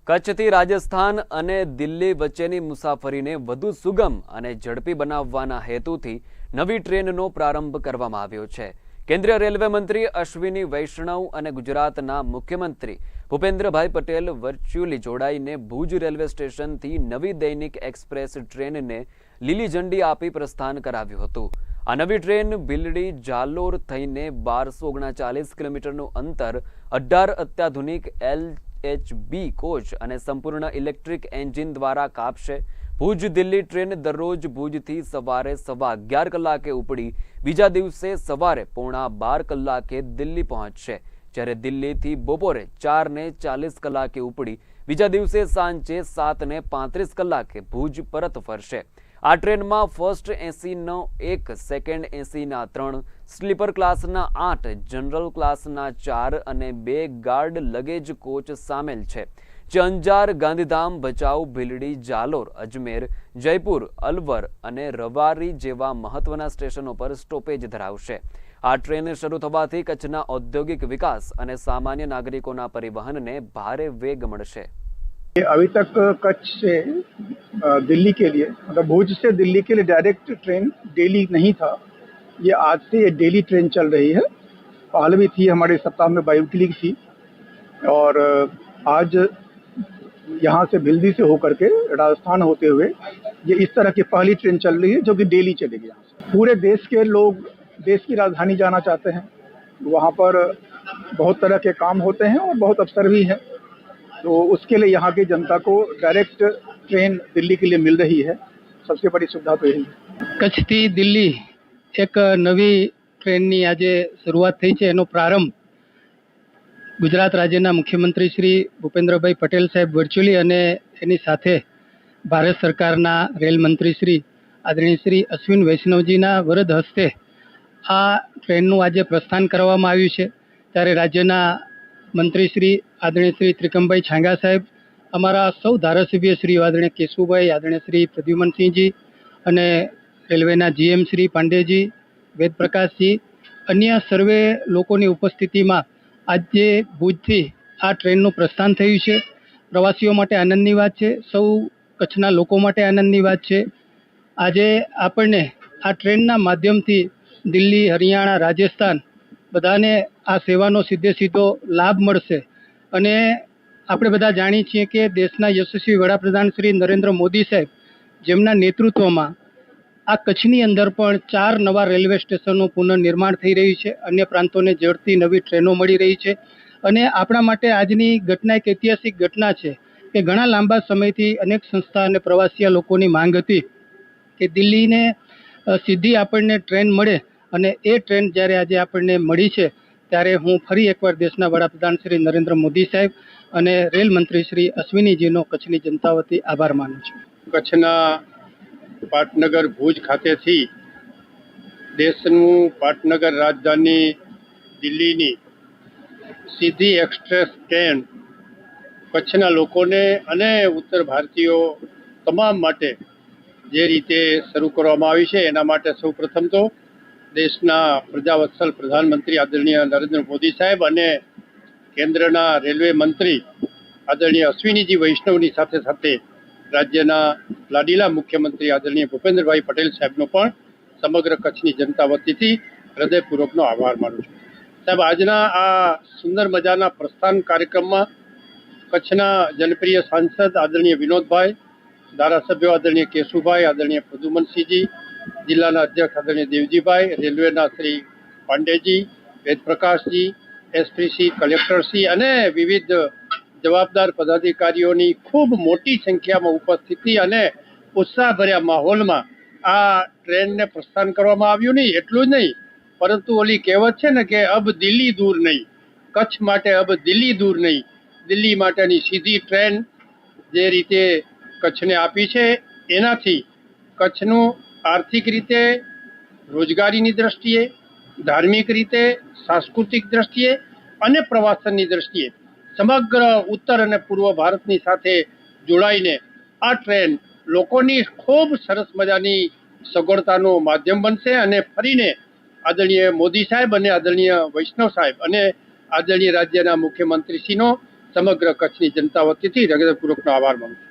કચ્છથી રાજસ્થાન અને દિલ્હી વચ્ચેની મુસાફરીને વધુ સુગમ અને ઝડપી બનાવવાના હેતુથી નવી ટ્રેનનો પ્રારંભ કરવામાં આવ્યો છે। કેન્દ્રીય રેલવે મંત્રી અશ્વિની વૈષ્ણવ અને ગુજરાતના મુખ્યમંત્રી ભૂપેન્દ્રભાઈ પટેલ વર્ચ્યુઅલી જોડાઈને ભુજ રેલવે સ્ટેશનથી નવી દૈનિક એક્સપ્રેસ ટ્રેનને લીલી ઝંડી આપી પ્રસ્થાન કરાવ્યું હતું। આ નવી ટ્રેન ભીલડી જાલોર થઈને 1239 કિલોમીટરનું અંતર 18 અત્યાધુનિક LHB કોચ અને સંપૂર્ણ ઇલેક્ટ્રિક એન્જિન દ્વારા કાપશે। ભુજ દિલ્હી ટ્રેન દરરોજ ભુજથી સવારે 11:15 કલાકે ઉપડી બીજા દિવસે સવારે 11:15 કલાકે દિલ્હી પહોંચશે, જ્યારે દિલ્હીથી બપોરે 4:40 કલાકે ઉપડી બીજા દિવસે સાંજે 7:35 કલાકે ભુજ પરત ફરશે। આ ટ્રેનમાં ફર્સ્ટ એસીનો 1, સેકન્ડ એસીના 3, સ્લીપર ક્લાસના 8, જનરલ ક્લાસના 4 અને 2 ગાર્ડ લગેજ કોચ સામેલ છે, જે અંજાર, ગાંધીધામ, ભચાઉ, ભીલડી, જાલોર, અજમેર, જયપુર, અલવર અને રવારી જેવા મહત્વના સ્ટેશનો પર સ્ટોપેજ ધરાવશે। આ ટ્રેન શરૂ થવાથી કચ્છના ઔદ્યોગિક વિકાસ અને સામાન્ય નાગરિકોના પરિવહનને ભારે વેગ મળશે। अभी तक कच्छ से दिल्ली के लिए मतलब भुज से दिल्ली के लिए डायरेक्ट ट्रेन डेली नहीं था। ये आज से ये डेली ट्रेन चल रही है। पहले भी थी, हमारे सप्ताह में बाईवीकली थी और आज यहाँ से भिल्दी से होकर के राजस्थान होते हुए ये इस तरह की पहली ट्रेन चल रही है जो कि डेली चलेगी। यहाँ से पूरे देश के लोग देश की राजधानी जाना चाहते हैं। वहाँ पर बहुत तरह के काम होते हैं और बहुत अवसर भी है, तो उसके लिए यहाँ की जनता को डायरेक्ट ट्रेन दिल्ली के लिए मिल रही है। सबसे बड़ी सुविधा तो यही है। कच्छ थी दिल्ली एक नवी ट्रेननी आज शुरुआत थई छे। एनो प्रारंभ गुजरात राज्यना मुख्यमंत्री श्री भूपेन्द्रभाई पटेल साहेब वर्च्युअली अने एनी साथे भारत सरकारना रेल मंत्री श्री आदरणीय श्री अश्विन वैष्णवजीना वरद हस्ते आ ट्रेननुं आज प्रस्थान करवामां आव्युं छे। त्यारे राज्यना मंत्री श्री आदरणीय श्री त्रिकमभाई छांगा साहेब, अमरा सौ धारासभ्य श्री आदरणीय केशुभाई, आदरणीय श्री प्रद्युमनसिंहजी अने रेलवेना GM श्री पांडेजी, वेदप्रकाशजी, अन्य सर्वे लोकोनी उपस्थितिमां आज भुजथी आ ट्रेननुं प्रस्थान थयुं छे। प्रवासीओ माटे आनंदनी वात छे, सौ कच्छना लोको माटे आनंदनी वात छे। आजे आपणे आ ट्रेनना माध्यमथी दिल्ही, हरियाणा, राजस्थान बधाने आ सेवानो सीधे सीधो लाभ मळशे अने આપણે બધા જાણીએ છીએ કે દેશના યશસ્વી વડાપ્રધાન શ્રી નરેન્દ્ર મોદી સાહેબ જેમના નેતૃત્વમાં આ કચ્છની અંદર પણ 4 નવા રેલવે સ્ટેશનનું પુનર્નિર્માણ થઈ રહ્યું છે। અન્ય પ્રાંતોને જોડતી નવી ટ્રેનો મળી રહી છે અને આપણા માટે આજની ઘટના એક ઐતિહાસિક ઘટના છે કે ઘણા લાંબા સમયથી અનેક સંસ્થા અને પ્રવાસીયા લોકોની માંગ હતી કે દિલ્હીને સીધી આપણને ટ્રેન મળે અને એ ટ્રેન જ્યારે આજે આપણને મળી છે ત્યારે હું ફરી એકવાર દેશના વડાપ્રધાન શ્રી નરેન્દ્ર મોદી સાહેબ અને રેલ મંત્રી શ્રી અશ્વિનીજીનો કચ્છની જનતા વતી આભાર માનું છું। કચ્છના પાટનગર ભુજ ખાતેથી દેશનું પાટનગર રાજધાની દિલ્હીની સીધી એક્સપ્રેસ ટ્રેન કચ્છના લોકોને અને ઉત્તર ભારતીયો તમામ માટે જે રીતે શરૂ કરવામાં આવી છે એના માટે સૌપ્રથમ તો દેશના પ્રજાવત્સલ પ્રધાનમંત્રી આદરણીય નરેન્દ્ર મોદી સાહેબ અને કેન્દ્રના રેલવે મંત્રી આદરણીય અશ્વિનીજી વૈષ્ણવની સાથે સાથે રાજ્યના લાડીલા મુખ્યમંત્રી આદરણીય ભૂપેન્દ્રભાઈ પટેલ સાહેબનો પણ સમગ્ર કચ્છની જનતા વતીથી હૃદયપૂર્વકનો આભાર માનું છું। સાહેબ, આજના આ સુંદર મજાના પ્રસ્થાન કાર્યક્રમમાં કચ્છના જનપ્રિય સાંસદ આદરણીય વિનોદભાઈ, ધારાસભ્યો આદરણીય કેશુભાઈ, આદરણીય પ્રદ્યુમનસિંહજી, જિલ્લાના અધ્યક્ષ આદરણીય દેવજીભાઈ, રેલવેના શ્રી પાંડેજી, વેદપ્રકાશજી, એસપીસી, કલેક્ટરશ્રી અને વિવિધ જવાબદાર પદાધિકારીઓની ખૂબ મોટી સંખ્યામાં ઉપસ્થિતિ અને ઉત્સાહભર્યા માહોલમાં આ ટ્રેનને પ્રસ્થાન કરવામાં આવ્યું। નહીં એટલું જ નહીં, પરંતુ ઓલી કહેવત છે ને કે અબ દિલ્હી દૂર નહીં, કચ્છ માટે અબ દિલ્હી દૂર નહીં, દિલ્હી માટેની સીધી ટ્રેન જે રીતે કચ્છને આપી છે એનાથી કચ્છનું આર્થિક રીતે, રોજગારીની દ્રષ્ટિએ, ધાર્મિક રીતે, સાંસ્કૃતિક દ્રષ્ટિએ અને પ્રવાસનની દ્રષ્ટિએ સમગ્ર ઉત્તર અને પૂર્વ ભારતની સાથે જોડાઈને આ ટ્રેન લોકોની ખૂબ સરસ મજાની સગવડતાનું માધ્યમ બનશે અને ફરીને આદરણીય મોદી સાહેબ અને આદરણીય વૈષ્ણવ સાહેબ અને આદરણીય રાજ્યના મુખ્યમંત્રીશ્રીનો સમગ્ર કચ્છની જનતા વતીથી હૃદયપૂર્વકનો આભાર માનું છું.